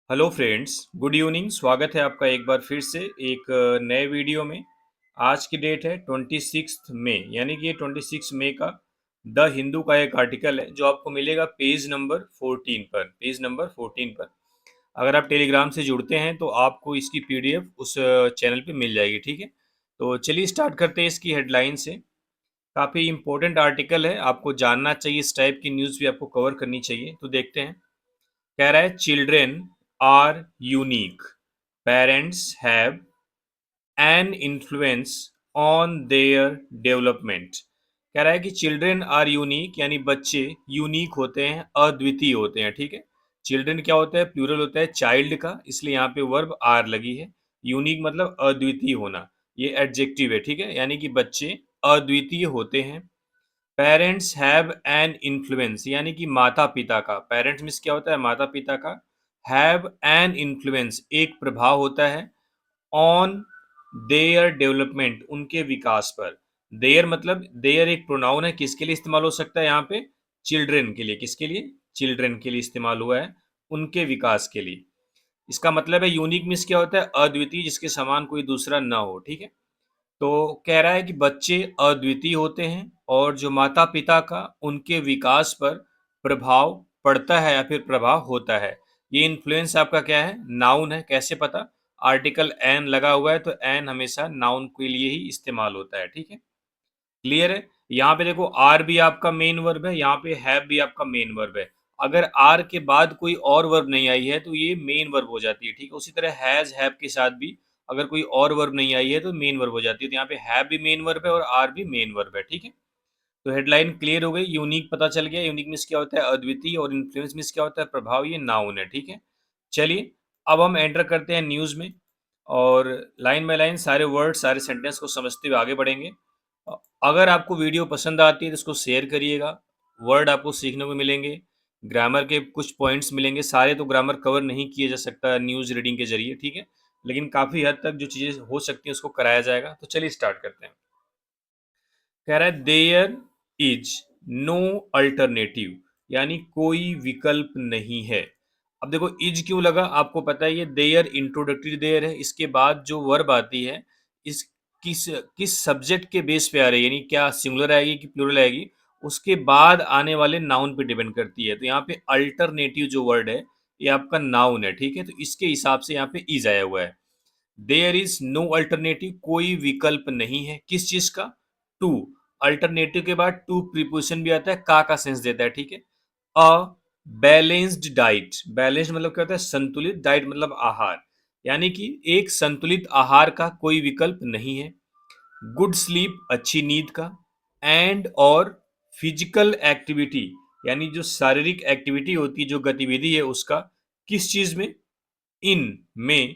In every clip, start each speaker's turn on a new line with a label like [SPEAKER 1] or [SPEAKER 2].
[SPEAKER 1] Hello friends, good evening. स्वागत है आपका एक बार फिर से एक नए वीडियो में। आज की डेट है 26 मई, यानी कि ये 26 मई का द हिंदू का एक आर्टिकल है जो आपको मिलेगा पेज नंबर 14 पर। अगर आप टेलीग्राम से जुड़ते हैं तो आपको इसकी पीडीएफ उस चैनल पे मिल जाएगी, ठीक है। तो चलिए स्टार्ट करते हैं इसकी हेडलाइन से। काफ़ी इंपॉर्टेंट आर्टिकल है, आपको जानना चाहिए, इस टाइप की न्यूज़ भी आपको कवर करनी चाहिए। तो देखते हैं। कह रहा है children are unique, parents have an influence on their development. कह रहा है कि चिल्ड्रेन आर यूनिक, यानी बच्चे यूनिक होते हैं, अद्वितीय होते हैं, ठीक है। चिल्ड्रेन क्या होता है, प्लूरल होता है चाइल्ड का, इसलिए यहाँ पे वर्ब आर लगी है। यूनिक मतलब अद्वितीय होना, ये एडजेक्टिव है, ठीक है। यानी कि बच्चे अद्वितीय होते हैं। पेरेंट्स हैव एन इन्फ्लुएंस, यानी कि माता पिता का, पेरेंट्स मीन्स क्या होता है, माता पिता का। हैव एन इन्फ्लुएंस, एक प्रभाव होता है। ऑन देयर डेवलपमेंट, उनके विकास पर। देयर मतलब, देयर एक प्रोनाउन है, किसके लिए इस्तेमाल हो सकता है यहाँ पे, चिल्ड्रेन के लिए। किसके लिए, चिल्ड्रेन के लिए इस्तेमाल हुआ है, उनके विकास के लिए। इसका मतलब है यूनिक मीन्स क्या होता है, अद्वितीय, जिसके समान कोई दूसरा ना हो, ठीक है। तो कह रहा है कि बच्चे अद्वितीय होते हैं और जो माता पिता का उनके विकास पर प्रभाव पड़ता है या फिर प्रभाव होता है। ये इन्फ्लुएंस आपका क्या है, नाउन है। कैसे पता, आर्टिकल एन लगा हुआ है, तो एन हमेशा नाउन के लिए ही इस्तेमाल होता है, ठीक है। क्लियर है। यहाँ पे देखो, आर भी आपका मेन वर्ब है, यहाँ पे हैव भी आपका मेन वर्ब है। अगर आर के बाद कोई और वर्ब नहीं आई है तो ये मेन वर्ब हो जाती है, ठीक है। उसी तरह हैज हैव के साथ भी अगर कोई और वर्ब नहीं आई है तो मेन वर्ब हो जाती है। तो यहाँ पे हैव भी मेन वर्ब है और आर भी मेन वर्ब है, ठीक है। तो हेडलाइन क्लियर हो गई, यूनिक पता चल गया। यूनिक मीन्स क्या होता है, अद्वितीय, और इन्फ्लुएंस मीन्स क्या होता है, प्रभाव। ये नाउन है, ठीक है। चलिए अब हम एंटर करते हैं न्यूज़ में, और लाइन बाय लाइन सारे वर्ड, सारे सेंटेंस को समझते हुए आगे बढ़ेंगे। अगर आपको वीडियो पसंद आती है तो इसको शेयर करिएगा। वर्ड आपको सीखने को मिलेंगे, ग्रामर के कुछ पॉइंट्स मिलेंगे। सारे तो ग्रामर कवर नहीं किए जा सकता न्यूज़ रीडिंग के जरिए, ठीक है, लेकिन काफ़ी हद तक जो चीज़ें हो सकती हैं उसको कराया जाएगा। तो चलिए स्टार्ट करते हैं। कह रहा है देयर इज नो अल्टरनेटिव, यानी कोई विकल्प नहीं है। अब देखो, इज क्यों लगा, आपको पता है ये देयर इंट्रोडक्टरी देयर है, इसके बाद जो वर्ब आती है इस किस किस सब्जेक्ट के बेस पे आ रही है, यानी क्या सिंगुलर आएगी कि प्लूरल आएगी, उसके बाद आने वाले नाउन पे डिपेंड करती है। तो यहाँ पे अल्टरनेटिव जो वर्ड है ये आपका नाउन है, ठीक है। तो इसके हिसाब से यहाँ पे इज आया हुआ है। देयर इज नो अल्टरनेटिव, कोई विकल्प नहीं है, किस चीज का, टू। अल्टरनेटिव के बाद टू प्रीपोजिशन भी आता है, का सेंस देता है, ठीक है। अ बैलेंस्ड डाइट, बैलेंस्ड मतलब क्या होता है, संतुलित, डाइट मतलब आहार, यानी कि एक संतुलित आहार का कोई विकल्प नहीं है। गुड स्लीप, अच्छी नींद का। एंड और फिजिकल एक्टिविटी, यानी जो शारीरिक एक्टिविटी होती है, जो गतिविधि है उसका, किस चीज में, इन में,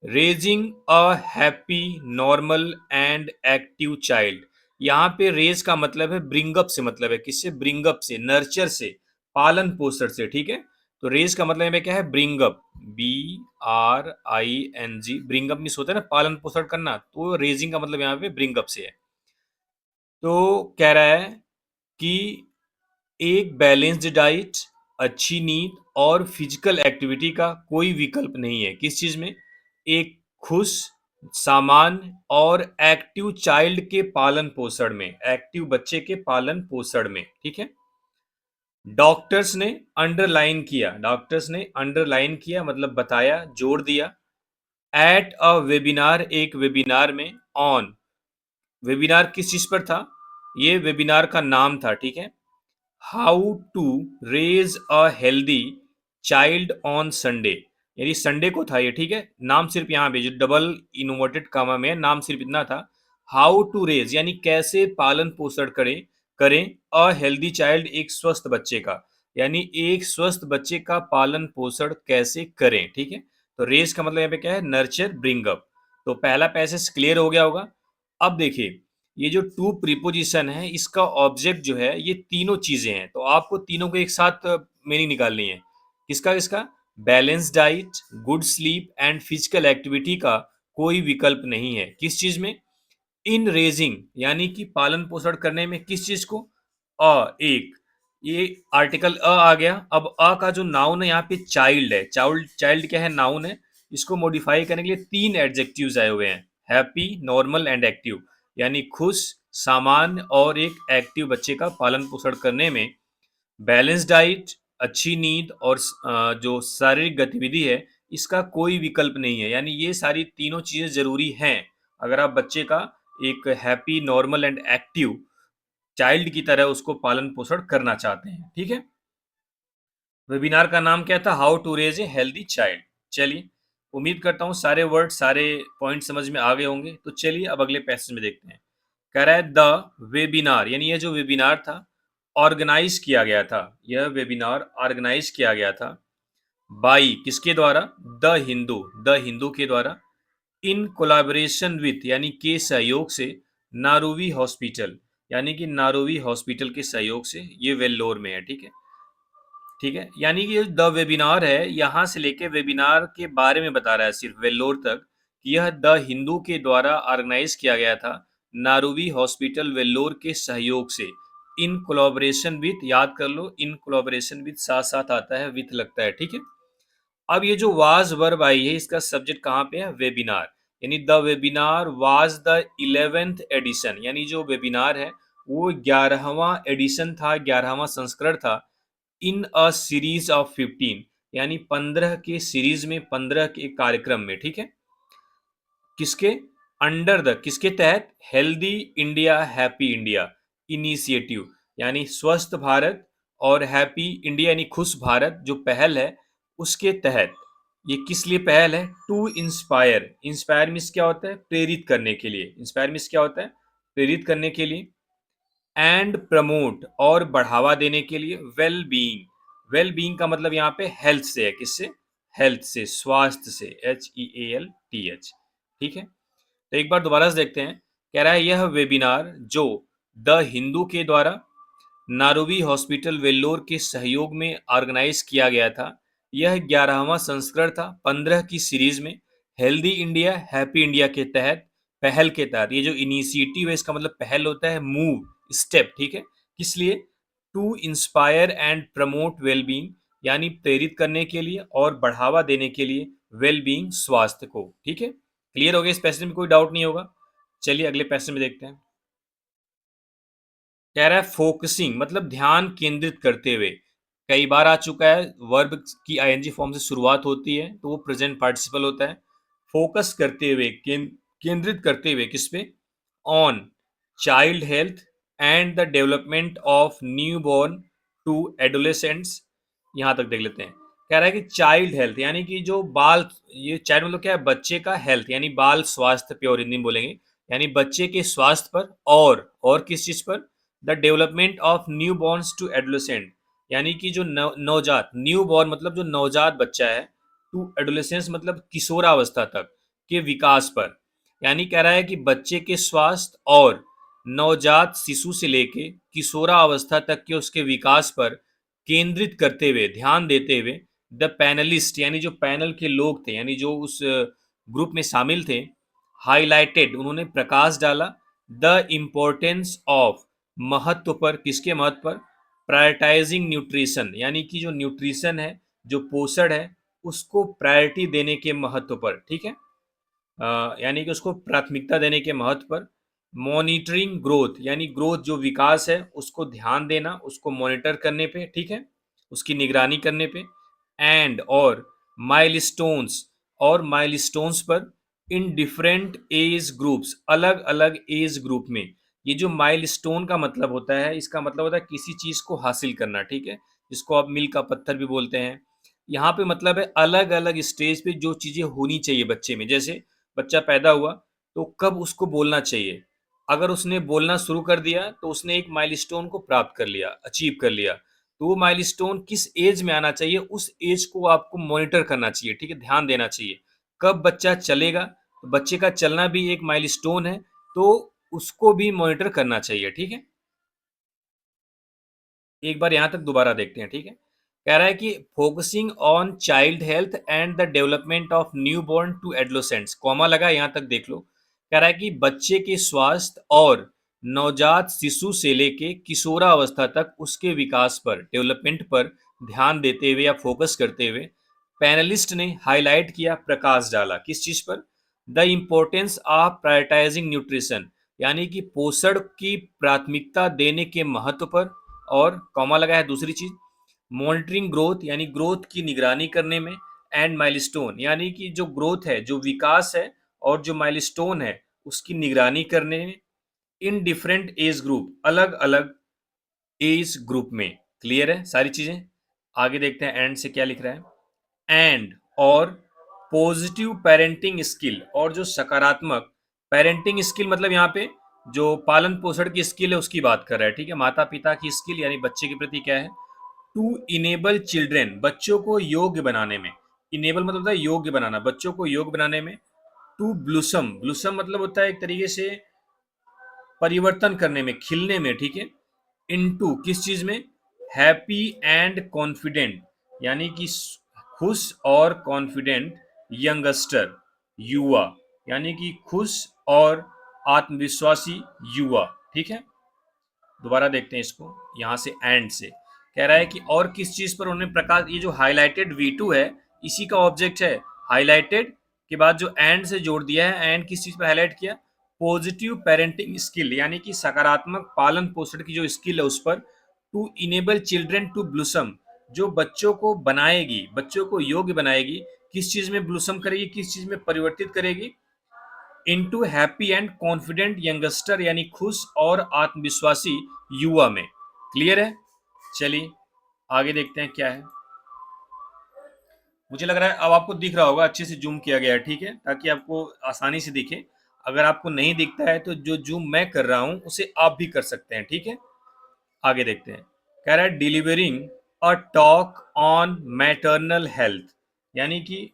[SPEAKER 1] raising a happy normal and active child. यहाँ पे रेज का मतलब है ब्रिंगअप से, मतलब है किससे, ब्रिंगअप से, नर्चर से, पालन पोषण से, ठीक है। तो रेज का मतलब यहाँ पे क्या है, ब्रिंगअप, BRING, ब्रिंगअप मीन्स होता है ना पालन पोषण करना, तो रेजिंग का मतलब यहाँ पे ब्रिंगअप से है। तो कह रहा है कि एक बैलेंस्ड डाइट, अच्छी नींद और फिजिकल एक्टिविटी का कोई विकल्प नहीं है, किस चीज में, एक खुश, सामान्य और एक्टिव चाइल्ड के पालन पोषण में, एक्टिव बच्चे के पालन पोषण में, ठीक है। डॉक्टर्स ने अंडरलाइन किया मतलब बताया, जोड़ दिया। एट अ वेबिनार, एक वेबिनार में। ऑन, वेबिनार किस चीज पर था, ये वेबिनार का नाम था, ठीक है। How to raise a healthy child on Sunday, यानी संडे को था ये, ठीक है। नाम सिर्फ यहाँ पे जो डबल इन्वर्टेड कामा में है, नाम सिर्फ इतना था। हाउ टू रेज यानी कैसे पालन पोषण करें, करें अ हेल्दी चाइल्ड, एक स्वस्थ बच्चे का, यानी एक स्वस्थ बच्चे का पालन पोषण कैसे करें, ठीक है। तो रेज का मतलब यहाँ पे क्या है, नर्चर, ब्रिंग अप। तो पहला पैसेज क्लियर हो गया होगा। अब देखिए, ये जो टू प्रीपोजिशन है इसका ऑब्जेक्ट जो है ये तीनों चीजें हैं, तो आपको तीनों को एक साथ मीनिंग निकालनी है। किसका किसका, balance diet, good sleep and physical activity का कोई विकल्प नहीं है, किस चीज में, इन रेजिंग यानी कि पालन पोषण करने में, किस चीज को, एक ये आर्टिकल अ आ गया। अब अ का जो नाउन है यहाँ पे चाइल्ड है। चाइल्ड चाइल्ड क्या है? नाउन है। इसको मॉडिफाई करने के लिए 3 एडजेक्टिव्स आए हुए हैं, हैप्पी, नॉर्मल एंड एक्टिव। यानी खुश, सामान्य और एक एक्टिव बच्चे का पालन पोषण करने में बैलेंस डाइट, अच्छी नींद और जो शारीरिक गतिविधि है, इसका कोई विकल्प नहीं है। यानी ये सारी तीनों चीजें जरूरी हैं अगर आप बच्चे का एक happy, normal and active child की तरह उसको पालन पोषण करना चाहते हैं। ठीक है। वेबिनार का नाम क्या था? How to raise a healthy child. चलिए, उम्मीद करता हूँ सारे वर्ड, सारे पॉइंट समझ में आ गए होंगे। तो चलिए अब अगले पैसेज में देखते हैं। कह रहा है द वेबिनार, यानी यह जो वेबिनार था ऑर्गेनाइज किया गया था। यह वेबिनार ऑर्गेनाइज किया गया था बाई, किसके द्वारा? द हिंदू, द हिंदू के द्वारा। इन कोलैबोरेशन विथ, यानी के सहयोग से, नारोवी हॉस्पिटल, यानी कि नारोवी हॉस्पिटल के सहयोग से। ये वेल्लोर में है। ठीक है। ठीक है, यानी कि द वेबिनार है, यहाँ से लेके वेबिनार के बारे में बता रहा है सिर्फ वेल्लोर तक, कि यह द हिंदू के द्वारा ऑर्गेनाइज किया गया था नारुवी हॉस्पिटल वेल्लोर के सहयोग से। इन कोलैबोरेशन विथ, याद कर लो, इन कोलैबोरेशन विथ साथ साथ आता है, विथ लगता है। ठीक है। अब ये जो वाज वर्ब आई है, इसका सब्जेक्ट कहाँ पे है? वेबिनार। यानी the webinar was the 11th edition, यानी जो वेबिनार है वो 11वां एडिशन था, 11वां संस्करण था। इन अ सीरीज ऑफ 15, यानी 15 के सीरीज में, 15 के कार्यक्रम में। ठीक है। किसके अंडर द, किसके तहत? Healthy India happy India initiative, यानी स्वस्थ भारत और हैप्पी इंडिया यानी खुश भारत जो पहल है उसके तहत। ये किस लिए पहल है? टू इंस्पायर, इंस्पायर मीन्स क्या होता है? प्रेरित करने के लिए। इंस्पायर मीन्स क्या होता है? प्रेरित करने के लिए। एंड प्रमोट, और बढ़ावा देने के लिए। वेल बीइंग, वेल बीइंग का मतलब यहाँ पे हेल्थ से है। किससे? हेल्थ से, स्वास्थ्य से, HEALTH। ठीक है। तो एक बार दोबारा से देखते हैं। कह रहा है यह वेबिनार जो द हिंदू के द्वारा नारोवी हॉस्पिटल वेल्लोर के सहयोग में ऑर्गेनाइज किया गया था। यह 11वां संस्करण था 15 की सीरीज में, हेल्दी इंडिया हैप्पी इंडिया के तहत, पहल के तहत। ये जो इनिशिएटिव है इसका मतलब पहल होता है, मूव, स्टेप। ठीक है। किस लिए? To inspire and promote wellbeing, यानी प्रेरित करने के लिए और बढ़ावा देने के लिए वेलबींग, स्वास्थ्य को। ठीक है। क्लियर हो गया? इस पैसेज में कोई डाउट नहीं होगा। चलिए अगले पैसेज में देखते हैं। कह रहा है फोकसिंग मतलब ध्यान केंद्रित करते हुए। कई बार आ चुका है, वर्ब की आईएनजी फॉर्म से शुरुआत होती है तो वो प्रेजेंट पार्टिसिपल होता है। फोकस करते हुए, केंद्रित करते हुए, किस पे? On child health and the development of newborn to adolescents. यहां तक देख लेते हैं। कह रहा है कि चाइल्ड हेल्थ, यानी कि जो बाल, ये चाइल्ड मतलब क्या है? बच्चे का हेल्थ, यानी बाल स्वास्थ्य, प्योर हिंदी में बोलेंगे, यानी बच्चे के स्वास्थ्य पर। और किस चीज पर? The development of newborns to adolescent, यानी कि जो नवजात, न्यू बॉर्न मतलब जो नवजात बच्चा है, टू एडोलेसेंस मतलब किशोरावस्था तक के विकास पर। यानी कह रहा है कि बच्चे के स्वास्थ्य और नवजात शिशु से लेके किशोरावस्था तक के उसके विकास पर केंद्रित करते हुए, ध्यान देते हुए, द पैनलिस्ट, यानी जो पैनल के लोग थे, यानी जो उस ग्रुप में शामिल थे, हाईलाइटेड, उन्होंने प्रकाश डाला, द इम्पोर्टेंस ऑफ, महत्व पर। किसके महत्व पर? प्रायोरिटाइजिंग न्यूट्रिशन, यानी कि जो न्यूट्रिशन है, जो पोषण है, उसको प्रायोरिटी देने के महत्व पर। ठीक है। यानी कि उसको प्राथमिकता देने के महत्व पर। मॉनिटरिंग ग्रोथ, यानी ग्रोथ जो विकास है उसको ध्यान देना, उसको मॉनिटर करने पे। ठीक है। उसकी निगरानी करने पे। एंड और माइलस्टोन्स, और माइलस्टोन्स पर। इन डिफरेंट एज ग्रुप्स, अलग अलग एज ग्रुप में। ये जो माइलस्टोन का मतलब होता है, इसका मतलब होता है किसी चीज को हासिल करना। ठीक है। जिसको आप मील का पत्थर भी बोलते हैं। यहाँ पे मतलब है अलग अलग स्टेज पे जो चीजें होनी चाहिए बच्चे में। जैसे बच्चा पैदा हुआ तो कब उसको बोलना चाहिए? अगर उसने बोलना शुरू कर दिया तो उसने एक माइलस्टोन को प्राप्त कर लिया, अचीव कर लिया। तो वो माइलस्टोन किस एज में आना चाहिए, उस एज को आपको मॉनिटर करना चाहिए। ठीक है। ध्यान देना चाहिए। कब बच्चा चलेगा, तो बच्चे का चलना भी एक माइलस्टोन है, तो उसको भी मॉनिटर करना चाहिए। ठीक है। एक बार यहां तक दोबारा देखते हैं। ठीक है। कह रहा है कि focusing on child health and the development of newborn to adolescents, comma लगा, यहां तक देख लो। कह रहा है कि बच्चे के स्वास्थ्य और नवजात शिशु से लेके किशोरावस्था तक उसके विकास पर, डेवलपमेंट पर ध्यान देते हुए या फोकस करते हुए पैनलिस्ट ने हाईलाइट किया, प्रकाश डाला किस चीज पर? The importance of prioritising nutrition, यानी कि पोषण की प्राथमिकता देने के महत्व पर, और कॉमा लगा है दूसरी चीज, मॉनिटरिंग ग्रोथ यानी ग्रोथ की निगरानी करने में, एंड माइलस्टोन यानी कि जो ग्रोथ है, जो विकास है, और जो माइलस्टोन है उसकी निगरानी करने में, इन डिफरेंट एज ग्रुप, अलग अलग एज ग्रुप में। क्लियर है सारी चीजें? आगे देखते हैं एंड से क्या लिख रहा है। एंड और पॉजिटिव पेरेंटिंग स्किल, और जो सकारात्मक पेरेंटिंग स्किल मतलब यहाँ पे जो पालन पोषण की स्किल है उसकी बात कर रहा है, ठीक है, माता पिता की स्किल यानी बच्चे के प्रति क्या है, टू इनेबल चिल्ड्रेन, बच्चों को योग्य बनाने में। इनेबल मतलब होता है योग्य बनाना, बच्चों को योग्य बनाने में। टू ब्लूसम, ब्लूसम मतलब होता है एक तरीके से परिवर्तन करने में, खिलने में, ठीक है। इनटू किस चीज में? हैप्पी एंड कॉन्फिडेंट, यानी कि खुश और कॉन्फिडेंट यंगस्टर, युवा, यानी कि खुश और आत्मविश्वासी युवा, ठीक है। दोबारा देखते हैं इसको, यहां से एंड से कह रहा है कि और किस चीज पर उन्होंने प्रकाश, ये जो हाईलाइटेड V2 है इसी का ऑब्जेक्ट है। हाईलाइटेड के बाद जो एंड से जोड़ दिया है, एंड किस चीज पर हाईलाइट किया? पॉजिटिव पेरेंटिंग स्किल, यानी कि सकारात्मक पालन पोषण की जो स्किल है उस पर। To enable children to blossom, जो बच्चों को बनाएगी, बच्चों को योग्य बनाएगी, किस चीज में ब्लूसम करेगी, किस चीज में परिवर्तित करेगी? Into happy and confident youngster, यानी खुश और आत्मविश्वासी युवा में। क्लियर है? चलिए आगे देखते हैं क्या है। मुझे लग रहा है अब आपको दिख रहा होगा, अच्छे से जूम किया गया है, ठीक है, ताकि आपको आसानी से दिखे। अगर आपको नहीं दिखता है तो जो जूम मैं कर रहा हूं उसे आप भी कर सकते हैं, ठीक है। आगे देखते हैं। कह रहा है delivering a talk on maternal health, यानी कि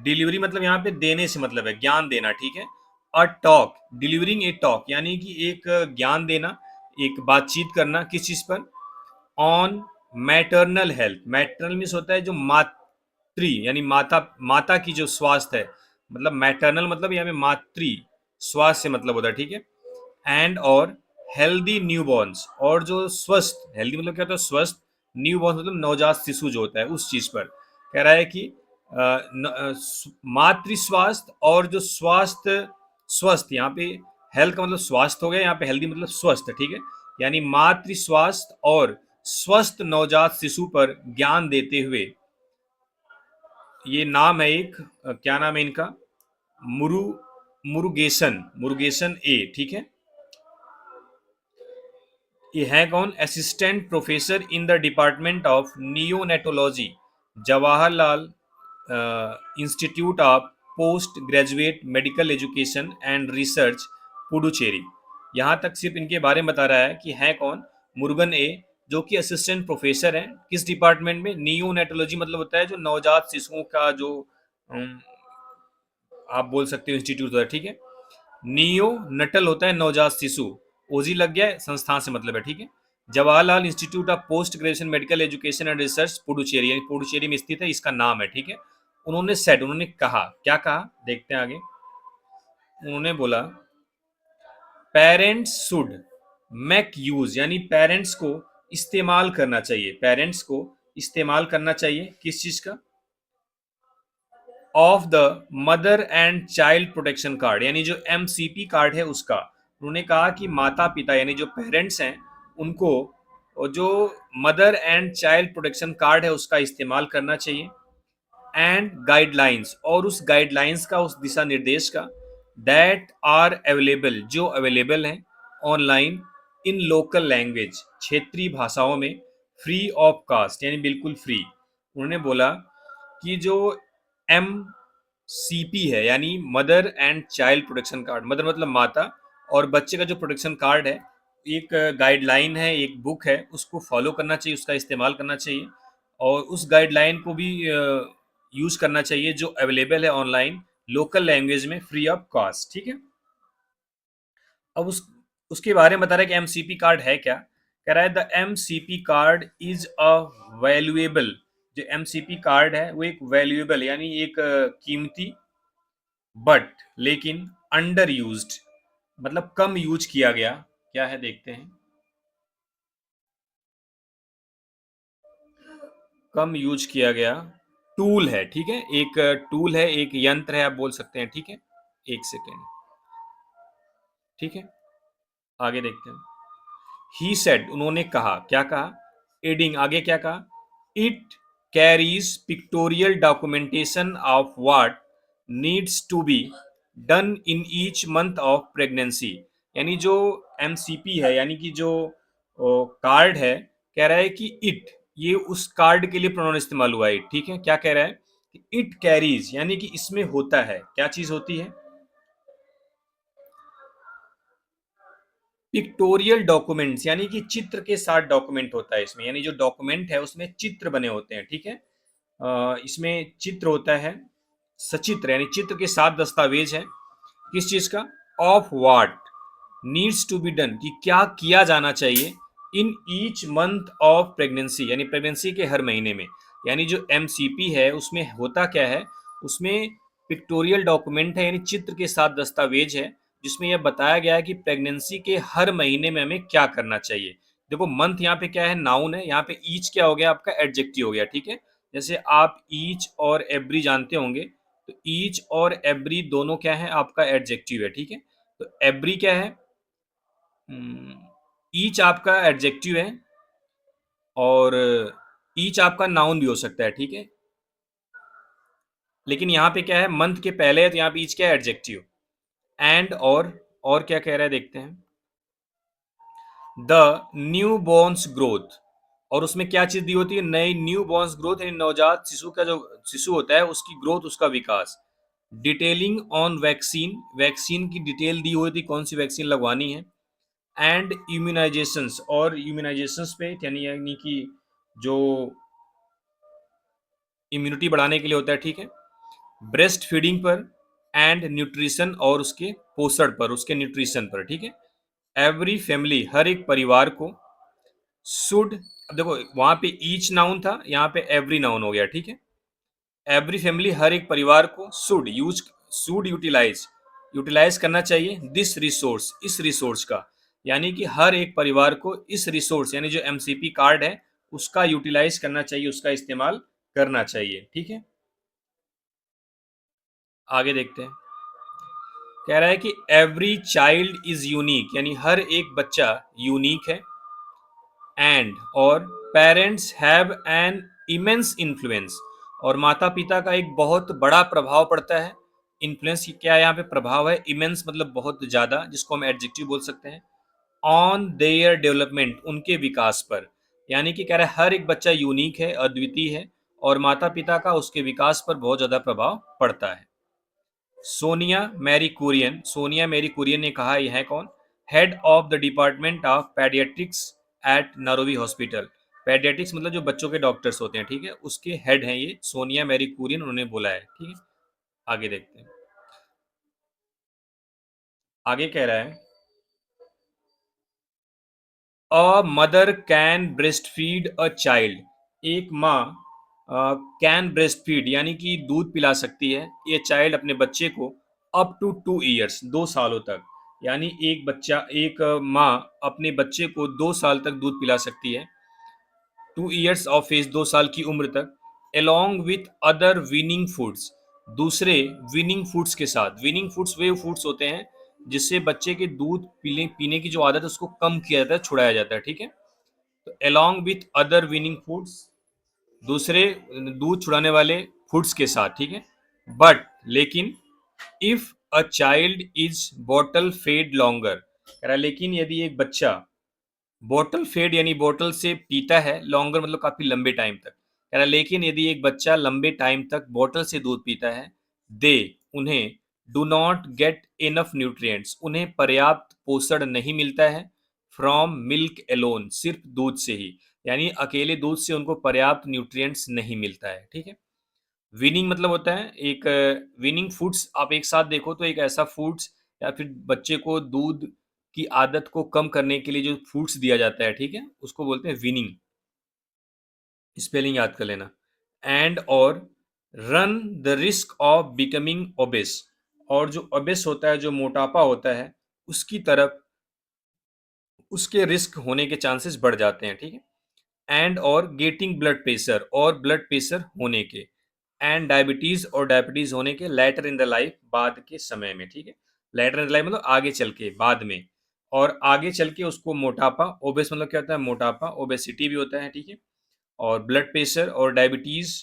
[SPEAKER 1] डिलीवरी मतलब यहाँ पे देने से मतलब है ज्ञान देना, ठीक है। A talk, delivering A talk, यानी कि एक ज्ञान देना, एक बातचीत करना किस चीज पर? On maternal health. Maternal means होता है जो मातृ, यानी माता, माता की जो स्वास्थ्य है, मतलब मैटरनल मतलब यहाँ पे मातृ स्वास्थ्य से मतलब होता है, ठीक है। एंड और हेल्दी न्यूबॉर्न्स, और जो स्वस्थ, हेल्दी मतलब क्या होता है? स्वस्थ। न्यूबॉर्न मतलब नवजात शिशु जो होता है उस चीज पर कह रहा है कि मातृ स्वास्थ्य और जो स्वास्थ्य, स्वस्थ यहाँ पे हेल्थ का मतलब स्वास्थ्य हो गया, यहाँ पे हेल्दी मतलब स्वस्थ, ठीक है। यानी मातृ स्वास्थ्य और स्वस्थ नवजात शिशु पर ज्ञान देते हुए, ये नाम है एक, क्या नाम है इनका? मुरु मुरुगेसन, मुरुगेसन ए, ठीक है। ये है कौन? Assistant professor in the department of neonatology, Jawaharlal institute of post graduate medical education and research, Puducherry. यहाँ तक सिर्फ इनके बारे में बता रहा है कि है कौन, मुरुगन ए, जो कि असिस्टेंट प्रोफेसर हैं किस डिपार्टमेंट में? नियोनेटोलॉजी मतलब होता है जो नवजात शिशुओं का जो आप बोल सकते हो इंस्टीट्यूट होता है, ठीक है। नियो नटल होता है नवजात शिशु, ओजी लग गया है, संस्थान से मतलब है, ठीक है। Jawaharlal institute of post graduation medical education and research, Puducherry, यानी पुडुचेरी में स्थित है, इसका नाम है, ठीक है। उन्होंने सेड, उन्होंने कहा, क्या कहा देखते हैं आगे। उन्होंने बोला पेरेंट्स शुड मेक यूज, यानी पेरेंट्स को इस्तेमाल करना चाहिए, पेरेंट्स को इस्तेमाल करना चाहिए किस चीज का? Of the mother and child protection card, यानी जो MCP कार्ड है उसका। उन्होंने कहा कि माता पिता यानी जो पेरेंट्स हैं उनको जो mother and child protection card है उसका इस्तेमाल करना चाहिए। एंड गाइडलाइंस, और उस गाइडलाइंस का, उस दिशा निर्देश का, दैट आर अवेलेबल, जो अवेलेबल हैं ऑनलाइन, इन लोकल लैंग्वेज, क्षेत्रीय भाषाओं में, फ्री ऑफ कास्ट, यानी बिल्कुल फ्री। उन्होंने बोला कि जो MCP है, यानी mother and child protection card, mother मतलब माता, और बच्चे का जो प्रोटेक्शन कार्ड है, एक गाइडलाइन है, एक बुक है, उसको फॉलो करना चाहिए, उसका इस्तेमाल करना चाहिए, और उस गाइडलाइन को भी यूज करना चाहिए जो अवेलेबल है ऑनलाइन लोकल लैंग्वेज में, फ्री ऑफ कॉस्ट, ठीक है। अब उसके बारे में बता रहा है कि MCP कार्ड है क्या। कह रहा है the MCP card is a valuable, जो MCP कार्ड है वो एक वैल्यूएबल यानी एक कीमती, बट लेकिन अंडर यूज्ड, मतलब कम यूज किया गया, क्या है देखते हैं। कम यूज किया गया टूल है, ठीक है, एक टूल है, एक यंत्र है, आप बोल सकते हैं, ठीक है। एक सेकेंड, ठीक है, आगे देखते हैं। ही सेड, उन्होंने कहा, क्या कहा, एडिंग, आगे क्या कहा, it carries pictorial documentation of what needs to be done in each month of pregnancy. यानी जो एमसीपी है, यानी कि जो कार्ड है, कह रहा है कि इट, ये उस कार्ड के लिए प्रोनाउन इस्तेमाल हुआ है, ठीक है। क्या कह रहा है कि इट कैरीज, यानी कि इसमें होता है, क्या चीज होती है, पिक्टोरियल डॉक्यूमेंट्स, यानी कि चित्र के साथ डॉक्यूमेंट होता है इसमें, यानी जो डॉक्यूमेंट है उसमें चित्र बने होते हैं, ठीक है। इसमें चित्र होता है, सचित्र, यानी चित्र के साथ दस्तावेज है, किस चीज का, of what needs to be done, कि क्या किया जाना चाहिए, in each month of pregnancy, यानी प्रेगनेंसी के हर महीने में। यानी जो एमसीपी है उसमें होता क्या है, उसमें पिक्टोरियल डॉक्यूमेंट है, यानी चित्र के साथ दस्तावेज है, जिसमें यह बताया गया है कि प्रेगनेंसी के हर महीने में हमें क्या करना चाहिए। देखो मंथ यहाँ पे क्या है, नाउन है, यहाँ पे ईच क्या हो गया, आपका एडजेक्टिव हो गया, ठीक है। जैसे आप ईच और एवरी जानते होंगे, तो ईच और एवरी दोनों क्या है, आपका एडजेक्टिव है, ठीक है। तो एवरी क्या है, ईच आपका एडजेक्टिव है, और ईच आपका नाउन भी हो सकता है, ठीक है। लेकिन यहाँ पे क्या है, मंथ के पहले है, तो यहाँ पे ईच क्या है, एडजेक्टिव। एंड और क्या कह रहा है देखते हैं, द न्यू बॉर्न्स ग्रोथ, और उसमें क्या चीज दी होती है, नई न्यू बॉर्न्स ग्रोथ, यानी नवजात शिशु का जो शिशु होता है उसकी ग्रोथ, उसका विकास। डिटेलिंग ऑन वैक्सीन, वैक्सीन की डिटेल दी हुई थी, कौन सी वैक्सीन लगवानी है। एंड इम्यूनाइजेशंस, और इम्यूनाइजेशंस पे, यानी कि जो इम्यूनिटी बढ़ाने के लिए होता है, ठीक है। ब्रेस्ट फीडिंग पर, एंड न्यूट्रिशन, और उसके पोषण पर, उसके न्यूट्रिशन पर, ठीक है। एवरी फैमिली, हर एक परिवार को, शुड, अब देखो वहां पे ईच नाउन था, यहाँ पे एवरी नाउन हो गया, ठीक है। एवरी फैमिली, हर एक परिवार को, शुड यूटिलाइज, यूटिलाइज करना चाहिए, दिस रिसोर्स, इस रिसोर्स का, यानी कि हर एक परिवार को इस रिसोर्स, यानी जो एमसीपी कार्ड है उसका यूटिलाइज करना चाहिए, उसका इस्तेमाल करना चाहिए, ठीक है। आगे देखते हैं, कह रहा है कि एवरी चाइल्ड इज यूनिक, यानी हर एक बच्चा यूनिक है। एंड और parents have an immense influence, और माता पिता का एक बहुत बड़ा प्रभाव पड़ता है। इन्फ्लुएंस क्या है, यहाँ पे प्रभाव है, इमेंस मतलब बहुत ज्यादा, जिसको हम एडजेक्टिव बोल सकते हैं। ऑन देयर डेवलपमेंट, उनके विकास पर, यानी कि कह रहा है हर एक बच्चा यूनिक है, अद्वितीय है, और माता पिता का उसके विकास पर बहुत ज्यादा प्रभाव पड़ता है। सोनिया मैरी कुरियन ने कहा, यह है कौन, head of the department of paediatrics at Naruvi hospital. Paediatrics मतलब जो बच्चों के डॉक्टर्स होते हैं, ठीक है, उसके हेड हैं ये सोनिया मैरी कुरियन, उन्होंने बोला है, ठीक है। आगे देखते हैं, आगे कह रहा है, a mother can breast feed a child, एक माँ कैन ब्रेस्ट फीड, यानी कि दूध पिला सकती है, ये चाइल्ड अपने बच्चे को, अप टू 2 ईयर्स, 2 सालों तक, यानी एक बच्चा, एक माँ अपने बच्चे को 2 साल तक दूध पिला सकती है, 2 ईयर्स ऑफ एज, 2 साल की उम्र तक, along with other winning foods, दूसरे विनिंग फूड्स के साथ। विनिंग फूड्स वे फूड्स होते हैं जिससे बच्चे के दूध पीने पीने की जो आदत है उसको कम किया जाता है, छुड़ाया जाता है, ठीक है। तो along with other winning foods, दूसरे दूध छुड़ाने वाले फूड्स के साथ, ठीक है। बट लेकिन, if a child is bottle fed longer, कह रहा है लेकिन यदि एक बच्चा बॉटल फेड, यानी बोतल से पीता है, लॉन्गर मतलब काफी लंबे टाइम तक, कह रहा है लेकिन यदि एक बच्चा लंबे टाइम तक बोतल से दूध पीता है, दे, उन्हें, do not get enough nutrients, उन्हें पर्याप्त पोषण नहीं मिलता है, फ्रॉम मिल्क एलोन, सिर्फ दूध से ही, यानी अकेले दूध से उनको पर्याप्त न्यूट्रिएंट्स नहीं मिलता है, ठीक है। विनिंग मतलब होता है एक, विनिंग फूड्स आप एक साथ देखो तो एक ऐसा फूड्स, या फिर बच्चे को दूध की आदत को कम करने के लिए जो फूड्स दिया जाता है, ठीक है, उसको बोलते हैं विनिंग, स्पेलिंग याद कर लेना। एंड और run the risk of becoming obese, और जो ओबेस होता है, जो मोटापा होता है, उसकी तरफ उसके रिस्क होने के चांसेस बढ़ जाते हैं, ठीक है। एंड और गेटिंग ब्लड प्रेशर और ब्लड प्रेशर होने के, एंड डायबिटीज और डायबिटीज होने के लेटर इन द लाइफ, बाद के समय में, ठीक है। लेटर इन द लाइफ मतलब आगे चल के, बाद में। और आगे चल के उसको मोटापा, ओबेस मतलब क्या होता है, मोटापा, ओबेसिटी भी होता है, ठीक है। और ब्लड प्रेशर और डायबिटीज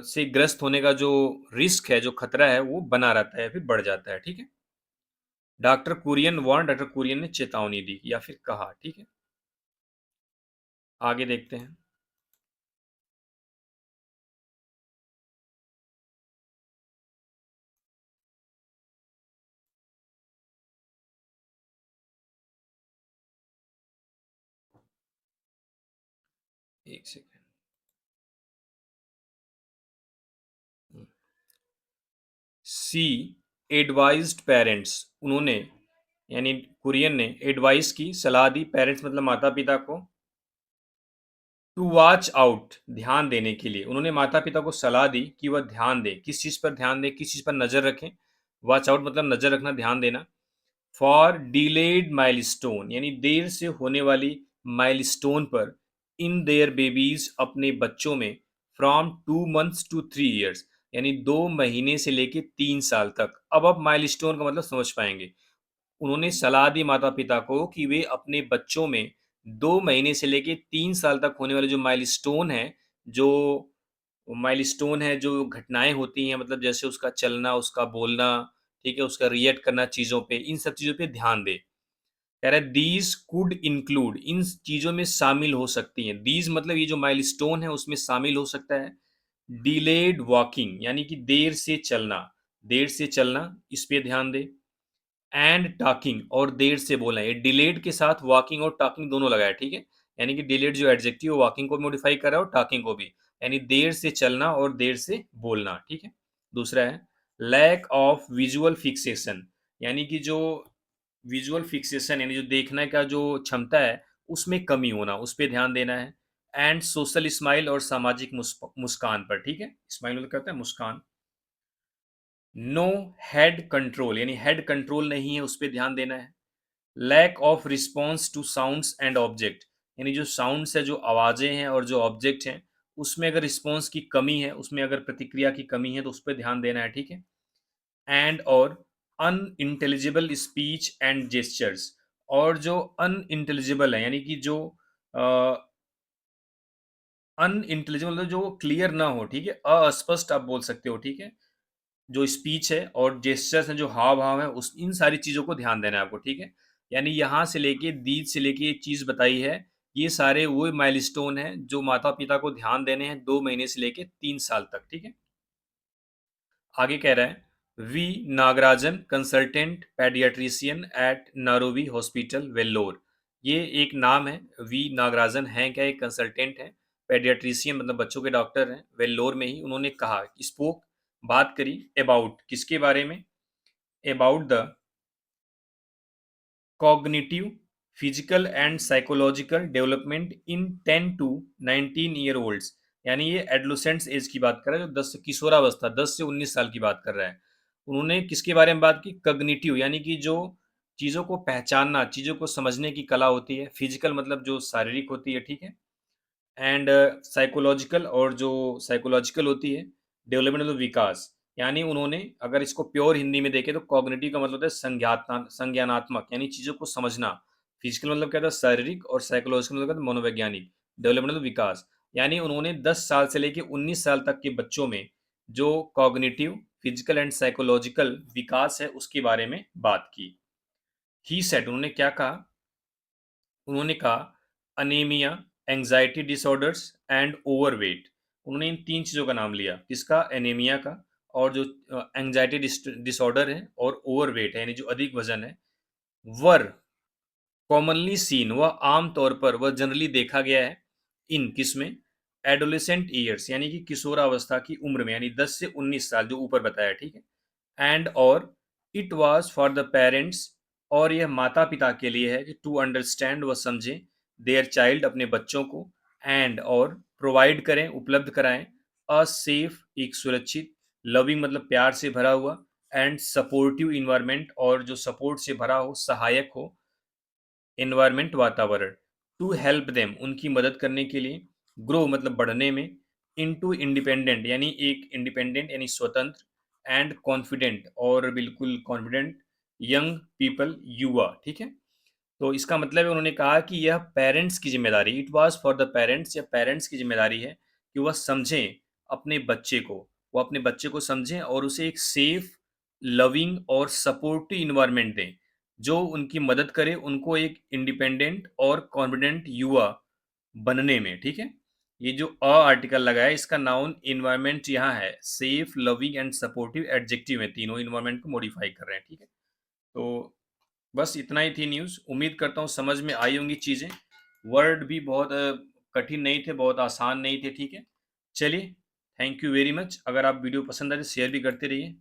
[SPEAKER 1] से ग्रस्त होने का जो रिस्क है, जो खतरा है, वो बना रहता है, फिर बढ़ जाता है, ठीक है। डॉक्टर कुरियन ने चेतावनी दी या फिर कहा, ठीक है। आगे देखते हैं। एक सेकेंड। सी एडवाइज्ड पेरेंट्स, उन्होंने, यानी कुरियन ने एडवाइस की, सलाह दी, पेरेंट्स मतलब माता पिता को, टू वॉच आउट, ध्यान देने के लिए। उन्होंने माता पिता को सलाह दी कि वह ध्यान दें, किस चीज़ पर ध्यान दें, किस चीज़ पर नज़र रखें। वॉच आउट मतलब नज़र रखना, ध्यान देना। फॉर डिलेड माइलस्टोन, यानी देर से होने वाली माइलस्टोन पर, इन देयर बेबीज, अपने बच्चों में, फ्रॉम 2 मंथ्स टू 3 ईयर्स, यानी 2 महीने से लेके 3 साल तक। अब आप माइलस्टोन का मतलब समझ पाएंगे। उन्होंने सलाह दी माता पिता को कि वे अपने बच्चों में 2 महीने से लेके 3 साल तक होने वाले जो माइलस्टोन है, जो घटनाएं होती हैं, मतलब जैसे उसका चलना, उसका बोलना, ठीक है, उसका रिएक्ट करना चीज़ों पे, इन सब चीज़ों पे ध्यान दे। कह रहा है दीज कुड इंक्लूड, इन चीज़ों में शामिल हो सकती हैं। दीज मतलब ये जो माइलस्टोन है उसमें शामिल हो सकता है डिलेड वॉकिंग, यानी कि देर से चलना, देर से चलना, इस पे ध्यान दे। एंड टॉकिंग, और देर से बोलना, ये डिलेड के साथ वॉकिंग और टॉकिंग दोनों लगाया, ठीक है। यानी कि डिलेड जो एडजेक्टिव है वॉकिंग को मॉडिफाई कर रहा है और टॉकिंग को भी, यानी देर से चलना और देर से बोलना, ठीक है। दूसरा है लैक ऑफ विजुअल फिक्सेशन, यानी कि जो विजुअल फिक्सेशन, यानी जो देखने का जो क्षमता है, उसमें कमी होना, उस पर ध्यान देना है। एंड सोशल स्माइल, और सामाजिक मुस्कान पर, ठीक है। स्माइल मतलब क्या होता है, मुस्कान। नो हेड कंट्रोल, यानी हेड कंट्रोल नहीं है, उस पर ध्यान देना है। Lack of response to sounds and object, यानी जो साउंड्स है, जो आवाज़ें हैं और जो ऑब्जेक्ट हैं, उसमें अगर रिस्पॉन्स की कमी है, उसमें अगर प्रतिक्रिया की कमी है, तो उस पर ध्यान देना है, ठीक है। एंड और अनइंटेलिजिबल स्पीच एंड जेस्चर्स, और जो अनइंटेलिजिबल है, यानी कि जो अनइंटेलिजिबल मतलब जो क्लियर ना हो, ठीक है, अस्पष्ट आप बोल सकते हो, ठीक है। जो स्पीच है और जेस्चर्स हैं, जो हाव भाव है, उस इन सारी चीज़ों को ध्यान देना है आपको, ठीक है। यानी यहाँ से लेके दीज से लेके ये चीज़ बताई है, ये सारे वो माइलस्टोन हैं जो माता पिता को ध्यान देने हैं 2 महीने से लेके 3 साल तक, ठीक है। आगे कह रहा है V Nagarajan, consultant paediatrician at Naruvi hospital Vellore, ये एक नाम है। वी नागराजन हैं क्या, एक कंसल्टेंट है, पेडियाट्रिशियन मतलब बच्चों के डॉक्टर हैं, वेल्लोर में ही। उन्होंने कहा, स्पोक, बात करी, अबाउट, किसके बारे में, about the cognitive, physical and psychological development in 10 to 19 year olds, यानी ये एडोलेसेंट्स एज की बात कर रहा है, जो 10 से किशोरावस्था, 10 से 19 साल की बात कर रहा है। उन्होंने किसके बारे में बात की, कॉग्निटिव, यानी कि जो चीज़ों को पहचानना, चीज़ों को समझने की कला होती है। फिजिकल मतलब जो शारीरिक होती है, ठीक है। एंड साइकोलॉजिकल, और जो साइकोलॉजिकल होती है, डेवलपमेंट मतलब विकास। यानी उन्होंने, अगर इसको प्योर हिंदी में देखें तो कॉग्निटिव का मतलब होता है संज्ञानात्मक, यानी चीज़ों को समझना। फिजिकल मतलब क्या था, शारीरिक, और साइकोलॉजिकल मतलब क्या था, मनोवैज्ञानिक। डेवलपमेंट मतलब विकास। यानी उन्होंने 10 साल से लेकर 19 साल तक के बच्चों में जो कॉग्निटिव, फिजिकल एंड साइकोलॉजिकल विकास है, उसके बारे में बात की। ही सेड, उन्होंने क्या कहा, उन्होंने कहा anaemia, anxiety disorders and overweight. उन्होंने इन 3 चीज़ों का नाम लिया, किसका, एनीमिया का, और जो एंजाइटी डिसऑर्डर है, और ओवरवेट है, यानी जो अधिक वजन है। वर कॉमनली सीन, वह आम तौर पर, वह जनरली देखा गया है, इन किसमें, एडोलेसेंट ईयर्स, यानी कि किशोरावस्था की उम्र में, यानी 10 से 19 साल, जो ऊपर बताया, ठीक है। एंड और it was for the parents, और यह माता पिता के लिए है कि टू अंडरस्टैंड, वह समझें, देयर चाइल्ड, अपने बच्चों को, एंड और प्रोवाइड करें, उपलब्ध कराएं, अ सेफ, एक सुरक्षित, लविंग मतलब प्यार से भरा हुआ, एंड सपोर्टिव इन्वायरमेंट, और जो सपोर्ट से भरा हो, सहायक हो एनवायरनमेंट, वातावरण, टू हेल्प देम उनकी मदद करने के लिए, ग्रो मतलब बढ़ने में, इनटू इंडिपेंडेंट यानी एक इंडिपेंडेंट यानी स्वतंत्र, एंड कॉन्फिडेंट और बिल्कुल कॉन्फिडेंट यंग पीपल, युवा, ठीक है। तो इसका मतलब है उन्होंने कहा कि यह पेरेंट्स की जिम्मेदारी, it was for the parents, या पेरेंट्स की जिम्मेदारी है कि वह समझें अपने बच्चे को, वो अपने बच्चे को समझें और उसे एक सेफ, लविंग और सपोर्टिव इन्वायरमेंट दें जो उनकी मदद करे उनको एक इंडिपेंडेंट और कॉन्फिडेंट युवा बनने में, ठीक है। ये जो आर्टिकल लगा है इसका नाउन इन्वायरमेंट यहाँ है, safe, loving and supportive adjective है, तीनों इन्वायरमेंट को मॉडिफाई कर रहे हैं, ठीक है। तो बस इतना ही थी न्यूज़। उम्मीद करता हूँ समझ में आई होंगी चीज़ें। वर्ड भी बहुत कठिन नहीं थे, बहुत आसान नहीं थे, ठीक है। चलिए, थैंक यू वेरी मच। अगर आप वीडियो पसंद आए तो शेयर भी करते रहिए।